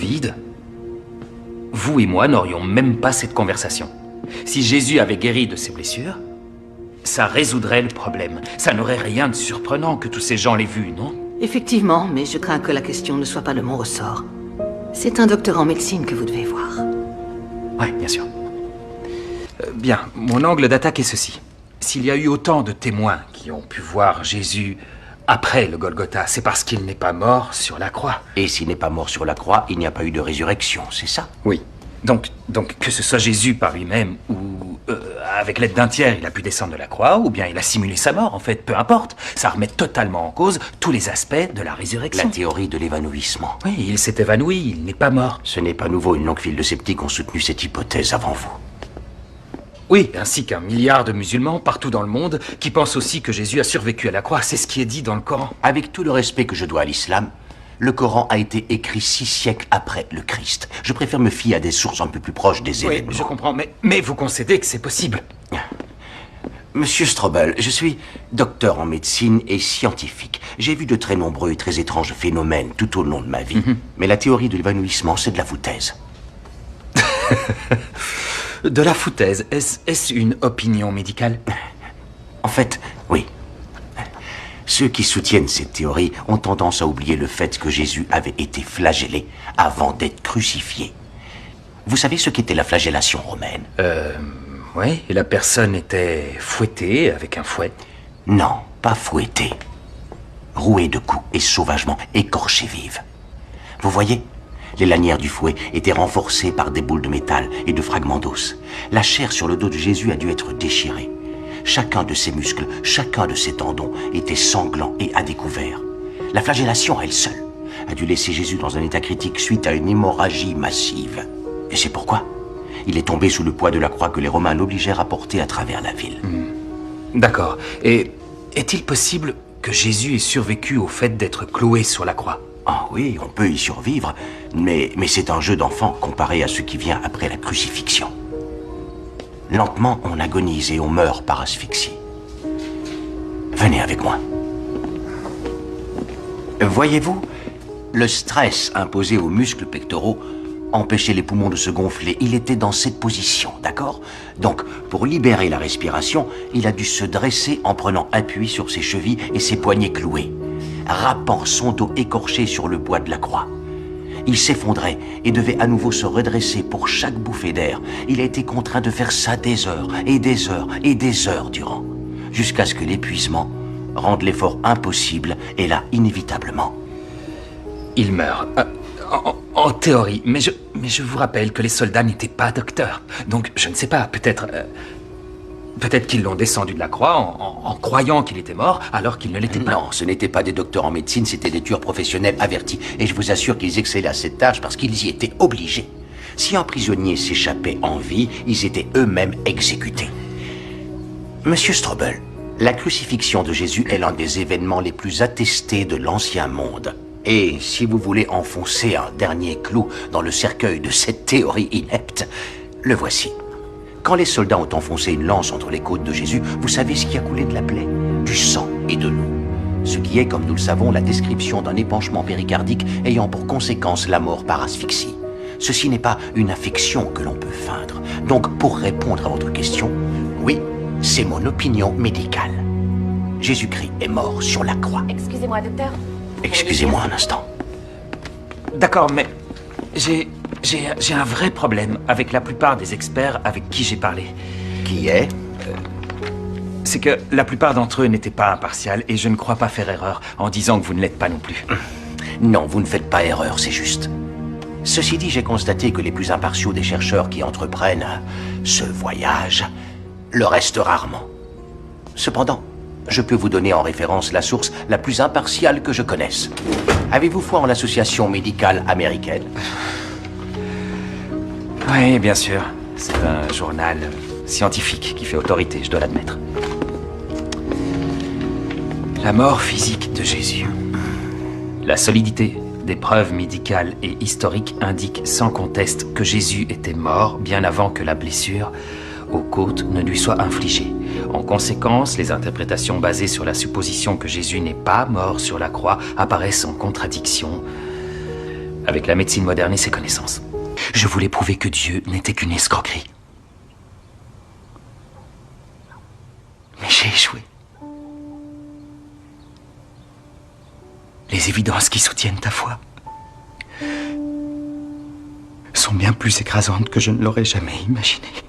vide, vous et moi n'aurions même pas cette conversation. Si Jésus avait guéri de ses blessures, ça résoudrait le problème. Ça n'aurait rien de surprenant que tous ces gens l'aient vu, non? Effectivement, mais je crains que la question ne soit pas de mon ressort. C'est un docteur en médecine que vous devez voir. Oui, bien sûr. Bien, mon angle d'attaque est ceci. S'il y a eu autant de témoins qui ont pu voir Jésus après le Golgotha, c'est parce qu'il n'est pas mort sur la croix. Et s'il n'est pas mort sur la croix, il n'y a pas eu de résurrection, c'est ça? Oui. Donc, que ce soit Jésus par lui-même ou avec l'aide d'un tiers, il a pu descendre de la croix, ou bien il a simulé sa mort, en fait, peu importe. Ça remet totalement en cause tous les aspects de la résurrection. La théorie de l'évanouissement. Oui, il s'est évanoui, il n'est pas mort. Ce n'est pas nouveau, une longue file de sceptiques ont soutenu cette hypothèse avant vous. Oui, ainsi qu'un milliard de musulmans partout dans le monde qui pensent aussi que Jésus a survécu à la croix. C'est ce qui est dit dans le Coran. Avec tout le respect que je dois à l'islam, le Coran a été écrit 6 siècles après le Christ. Je préfère me fier à des sources un peu plus proches des événements. Oui, je comprends, mais vous concédez que c'est possible. Monsieur Strobel, je suis docteur en médecine et scientifique. J'ai vu de très nombreux et très étranges phénomènes tout au long de ma vie. Mais la théorie de l'évanouissement, c'est de la foutaise. De la foutaise, est-ce une opinion médicale? En fait, oui. Ceux qui soutiennent cette théorie ont tendance à oublier le fait que Jésus avait été flagellé avant d'être crucifié. Vous savez ce qu'était la flagellation romaine? Oui, et la personne était fouettée avec un fouet. Non, pas fouettée. Rouée de coups et sauvagement écorchée vive. Vous voyez? Les lanières du fouet étaient renforcées par des boules de métal et de fragments d'os. La chair sur le dos de Jésus a dû être déchirée. Chacun de ses muscles, chacun de ses tendons était sanglant et à découvert. La flagellation, elle seule, a dû laisser Jésus dans un état critique suite à une hémorragie massive. Et c'est pourquoi il est tombé sous le poids de la croix que les Romains l'obligèrent à porter à travers la ville. D'accord. Et est-il possible que Jésus ait survécu au fait d'être cloué sur la croix? Ah oui, on peut y survivre, mais c'est un jeu d'enfant comparé à ce qui vient après la crucifixion. Lentement, on agonise et on meurt par asphyxie. Venez avec moi. Voyez-vous, le stress imposé aux muscles pectoraux empêchait les poumons de se gonfler. Il était dans cette position, d'accord? Donc, pour libérer la respiration, il a dû se dresser en prenant appui sur ses chevilles et ses poignets cloués, râpant son dos écorché sur le bois de la croix. Il s'effondrait et devait à nouveau se redresser pour chaque bouffée d'air. Il a été contraint de faire ça des heures et des heures et des heures durant, jusqu'à ce que l'épuisement rende l'effort impossible et là, inévitablement, Il meurt. En théorie, mais je vous rappelle que les soldats n'étaient pas docteurs. Donc, je ne sais pas, peut-être qu'ils l'ont descendu de la croix en croyant qu'il était mort, alors qu'il ne l'était pas. Non, ce n'étaient pas des docteurs en médecine, c'était des tueurs professionnels avertis. Et je vous assure qu'ils excellaient à cette tâche parce qu'ils y étaient obligés. Si un prisonnier s'échappait en vie, ils étaient eux-mêmes exécutés. Monsieur Strobel, la crucifixion de Jésus est l'un des événements les plus attestés de l'Ancien Monde. Et si vous voulez enfoncer un dernier clou dans le cercueil de cette théorie inepte, le voici. Quand les soldats ont enfoncé une lance entre les côtes de Jésus, vous savez ce qui a coulé de la plaie? Du sang et de l'eau. Ce qui est, comme nous le savons, la description d'un épanchement péricardique ayant pour conséquence la mort par asphyxie. Ceci n'est pas une affection que l'on peut feindre. Donc, pour répondre à votre question, oui, c'est mon opinion médicale. Jésus-Christ est mort sur la croix. Excusez-moi, docteur. Excusez-moi un instant. D'accord, mais j'ai un vrai problème avec la plupart des experts avec qui j'ai parlé. Qui est? C'est que la plupart d'entre eux n'étaient pas impartials et je ne crois pas faire erreur en disant que vous ne l'êtes pas non plus. Non, vous ne faites pas erreur, c'est juste. Ceci dit, j'ai constaté que les plus impartiaux des chercheurs qui entreprennent ce voyage le restent rarement. Cependant, je peux vous donner en référence la source la plus impartiale que je connaisse. Avez-vous foi en l'association médicale américaine? Oui, bien sûr. C'est un journal scientifique qui fait autorité, je dois l'admettre. La mort physique de Jésus. La solidité des preuves médicales et historiques indique sans conteste que Jésus était mort bien avant que la blessure aux côtes ne lui soit infligée. En conséquence, les interprétations basées sur la supposition que Jésus n'est pas mort sur la croix apparaissent en contradiction avec la médecine moderne et ses connaissances. Je voulais prouver que Dieu n'était qu'une escroquerie. Mais j'ai échoué. Les évidences qui soutiennent ta foi sont bien plus écrasantes que je ne l'aurais jamais imaginé.